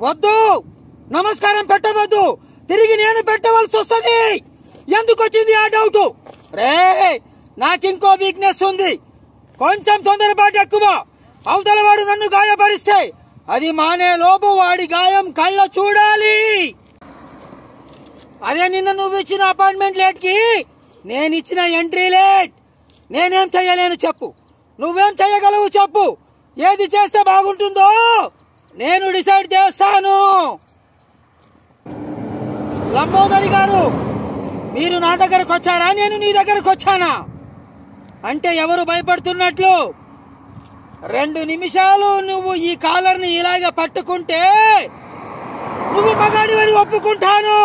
వద్దు, నమస్కారం పెట్టవద్దు, తిరిగి నేను పెట్టవలసి వస్తుంది. ఎందుకు వచ్చింది ఆ డౌట్? రే, నాకింకో వీక్నెస్ ఉంది. కొంచెం తొందరపాటు ఎక్కువ. అవతల వాడు నన్ను గాయపరిస్తే అది మానే లోపు వాడి గాయం కళ్ళ చూడాలి. అదే నిన్న నువ్వు ఇచ్చిన అపాయింట్మెంట్ లేట్ కి నేనిచ్చిన ఎంట్రీ లేట్. నేనేం చెయ్యలేను చెప్పు, నువ్వేం చెయ్యగలవు చెప్పు. ఏది చేస్తే బాగుంటుందో నేను డిసైడ్ చేస్తాను. లంబోదరి గారు, మీరు నా దగ్గరకు వచ్చారా, నేను నీ దగ్గరకు వచ్చానా? అంటే ఎవరు భయపడుతున్నట్లు? 2 నిమిషాలు నువ్వు ఈ కాలర్ని ఇలాగ పట్టుకుంటే నువ్వు మగాడివని ఒప్పుకుంటాను.